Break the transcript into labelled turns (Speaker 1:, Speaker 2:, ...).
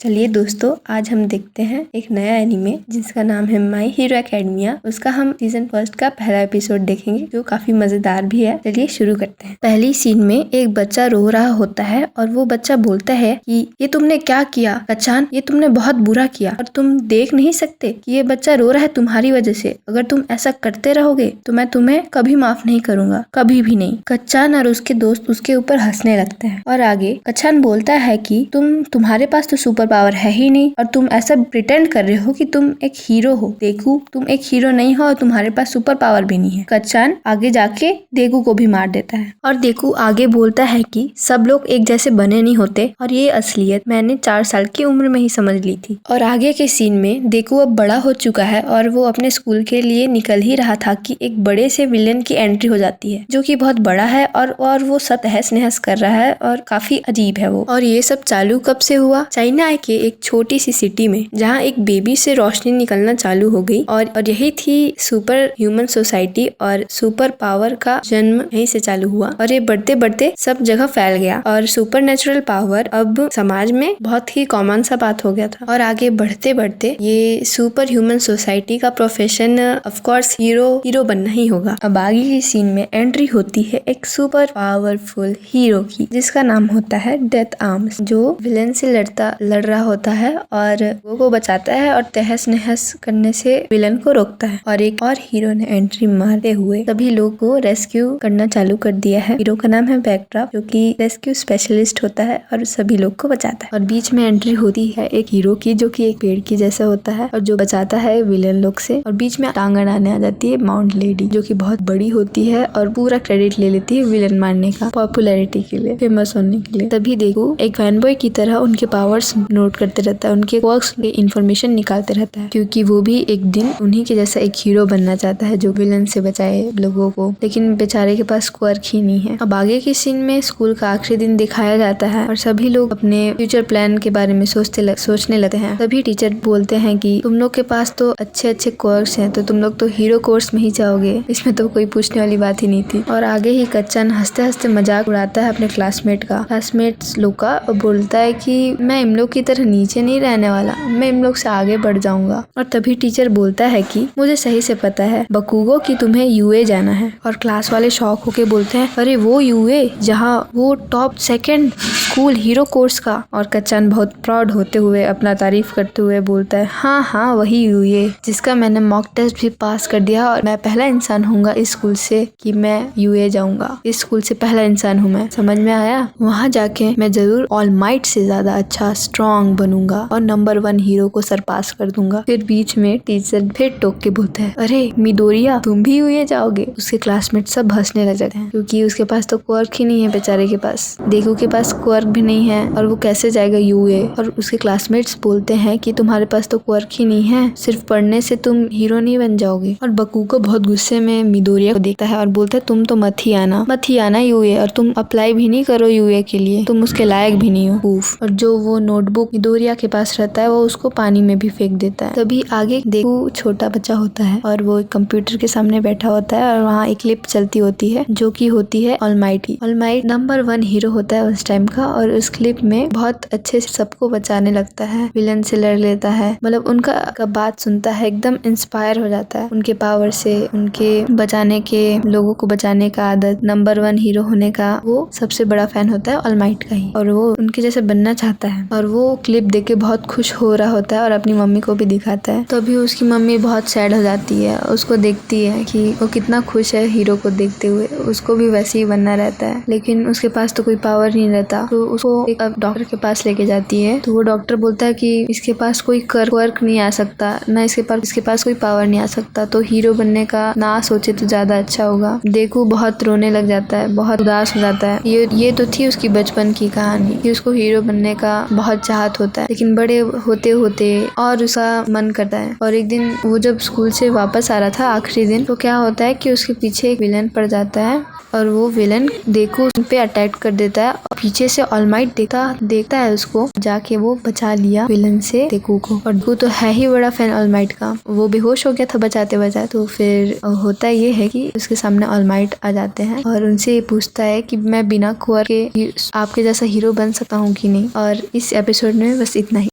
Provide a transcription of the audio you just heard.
Speaker 1: चलिए दोस्तों, आज हम देखते हैं एक नया एनीमे जिसका नाम है माय हीरो एकेडमिया। उसका हम सीजन फर्स्ट का पहला एपिसोड देखेंगे जो काफी मजेदार भी है। चलिए शुरू करते हैं। पहली सीन में एक बच्चा रो रहा होता है और वो बच्चा बोलता है कि ये तुमने क्या किया कच्चान, ये तुमने बहुत बुरा किया और तुम देख नहीं सकते कि ये बच्चा रो रहा है तुम्हारी वजह से। अगर तुम ऐसा करते रहोगे तो मैं तुम्हें कभी माफ नहीं करूंगा, कभी भी नहीं। कच्चान और उसके दोस्त उसके ऊपर हंसने लगते हैं और आगे कच्चान बोलता है कि तुम्हारे पास तो सुपर पावर है ही नहीं और तुम ऐसा प्रिटेंड कर रहे हो कि तुम एक हीरो हो। देखू, तुम एक हीरो नहीं हो और तुम्हारे पास सुपर पावर भी नहीं है। कच्चान आगे जाके देखू को भी मार देता है और देखू आगे बोलता है कि सब लोग एक जैसे बने नहीं होते और ये असलियत मैंने 4 साल की उम्र में ही समझ ली थी। और आगे के सीन में देखू अब बड़ा हो चुका है और वो अपने स्कूल के लिए निकल ही रहा था कि एक बड़े से विलेन की एंट्री हो जाती है जो कि बहुत बड़ा है और वो सब तहस नहस कर रहा है और काफी अजीब है वो। और ये सब चालू कब से हुआ? चाइना के एक छोटी सी सिटी में जहाँ एक बेबी से रोशनी निकलना चालू हो गई और यही थी सुपर ह्यूमन सोसाइटी और सुपर पावर का जन्म यहीं से चालू हुआ। और ये बढ़ते बढ़ते सब जगह फैल गया और सुपर नेचुरल पावर अब समाज में बहुत ही कॉमन सा बात हो गया था। और आगे बढ़ते बढ़ते ये सुपर ह्यूमन सोसाइटी का प्रोफेशन ऑफ कोर्स हीरो बनना ही होगा। अब आगे की सीन में एंट्री होती है एक सुपर पावरफुल हीरो की जिसका नाम होता है डेथ आर्म्स, जो विलेन से लड़ रहा होता है और लोगों को बचाता है और तहस नहस करने से विलन को रोकता है। और एक और हीरो ने एंट्री मारते हुए सभी लोग को रेस्क्यू करना चालू कर दिया है। हीरो का नाम है बैकड्रॉप जो कि रेस्क्यू स्पेशलिस्ट होता है और सभी लोग को बचाता है। और बीच में एंट्री होती है एक हीरो की जो कि एक पेड़ की जैसा होता है और जो बचाता है विलन लोग से। और बीच में टांग अड़ाने आ जाती है माउंट लेडी जो कि बहुत बड़ी होती है और पूरा क्रेडिट ले लेती है विलन मारने का, पॉपुलैरिटी के लिए, फेमस होने के लिए। तभी देखो एक फैनबॉय की तरह उनके पावर्स नोट करते रहता है, उनके वर्क्स के इंफॉर्मेशन निकालते रहता है क्योंकि वो भी एक दिन उन्हीं के जैसा एक हीरो बनना चाहता है जो विलन से बचाए लोगों को, लेकिन बेचारे के पास क्वर्क ही नहीं है। अब आगे के सीन में स्कूल का आखिरी दिन दिखाया जाता है और सभी लोग अपने फ्यूचर प्लान के बारे में सोचने लगते हैं। तभी टीचर बोलते हैं कि तुम लोग के पास तो अच्छे क्वर्क्स हैं तो तुम लोग तो हीरो कोर्स में ही जाओगे। इसमें तो कोई पूछने वाली बात ही नहीं थी। और आगे ही कच्चन हंसते हंसते मजाक उड़ाता है अपने क्लासमेट्स लोग का और बोलता है कि मैं इन लोग की तरह नीचे नहीं रहने वाला, मैं इन लोग से आगे बढ़ जाऊंगा। और तभी टीचर बोलता है कि मुझे सही से पता है बकुगो कि तुम्हें यूए जाना है। और क्लास वाले शॉक होके बोलते हैं अरे वो यूए जहाँ वो top 2nd school hero course का। और कच्चन बहुत प्राउड होते हुए अपना तारीफ करते हुए बोलता है हाँ वही यूए जिसका मैंने मॉक टेस्ट भी पास कर दिया और मैं पहला इंसान हूँगा इस स्कूल से कि मैं यूए जाऊंगा। इस स्कूल से पहला इंसान हूँ मैं, समझ में आया? वहाँ जाके मैं जरूर ऑल माइट से ज्यादा अच्छा स्ट्रॉन्ग बनूंगा और नंबर 1 हीरो को सरपास कर दूंगा। फिर बीच में टीचर फिर टोक के बोलता है अरे मिडोरिया तुम भी यूए जाओगे। उसके क्लासमेट सब हंसने लग जाते हैं क्योंकि उसके पास तो क्वर्क ही नहीं है बेचारे के पास। देखो के पास क्वर्क भी नहीं है और वो कैसे जाएगा यूए। और उसके क्लासमेट्स बोलते हैं कि तुम्हारे पास तो क्वर्क ही नहीं है, सिर्फ पढ़ने से तुम हीरो नहीं बन जाओगे। और बकुगो बहुत गुस्से में मिडोरिया को देखता है और बोलता है तुम तो मत ही आना यूए और तुम अप्लाई भी नहीं करो यूए के लिए, तुम उसके लायक भी नहीं हो। और जो वो नोटबुक मिडोरिया के पास रहता है वो उसको पानी में भी फेंक देता है। तभी आगे देखो छोटा बच्चा होता है और वो एक कंप्यूटर के सामने बैठा होता है और वहाँ एक क्लिप चलती होती है जो कि होती है ऑलमाइटी नंबर 1 हीरो होता है उस टाइम का। और उस क्लिप में बहुत अच्छे से सबको बचाने लगता है, विलन से लड़ लेता है, मतलब उनका बात सुनता है, एकदम इंस्पायर हो जाता है उनके पावर से, उनके बचाने के, लोगों को बचाने का आदत, नंबर 1 हीरो होने का। वो सबसे बड़ा फैन होता है ऑलमाइट का ही और वो उनके जैसे बनना चाहता है। और वो क्लिप देख के बहुत खुश हो रहा होता है और अपनी मम्मी को भी दिखाता है। तो अभी उसकी मम्मी बहुत सैड हो जाती है, उसको देखती है कि वो कितना खुश है हीरो को देखते हुए, उसको भी वैसे ही बनना रहता है लेकिन उसके पास तो कोई पावर नहीं रहता। तो उसको एक डॉक्टर के पास लेके जाती है तो वो डॉक्टर बोलता है कि इसके पास कोई क्वर्क नहीं आ सकता, ना इसके पास कोई पावर नहीं आ सकता, तो हीरो बनने का ना सोचे तो ज्यादा अच्छा होगा। देखो बहुत रोने लग जाता है, बहुत उदास हो जाता है। ये तो थी उसकी बचपन की कहानी कि उसको हीरो बनने का बहुत चाहत होता है लेकिन बड़े होते होते और उसका मन करता है। और एक दिन वो जब स्कूल से वापस आ रहा था आखिरी दिन, तो क्या होता है कि उसके पीछे एक विलन पड़ जाता है और वो विलन देखो उन पे अटैक कर देता है। पीछे से ऑलमाइट देखता है उसको, जाके वो बचा लिया विलन से देखो को। और देखो तो है ही बड़ा फैन ऑलमाइट का, वो बेहोश हो गया था बचाते बचाते। तो फिर होता ये है कि उसके सामने ऑलमाइट आ जाते हैं और उनसे पूछता है कि मैं बिना क्वर्क के आपके जैसा हीरो बन सकता हूँ कि नहीं। और इस एपिसोड में बस इतना ही।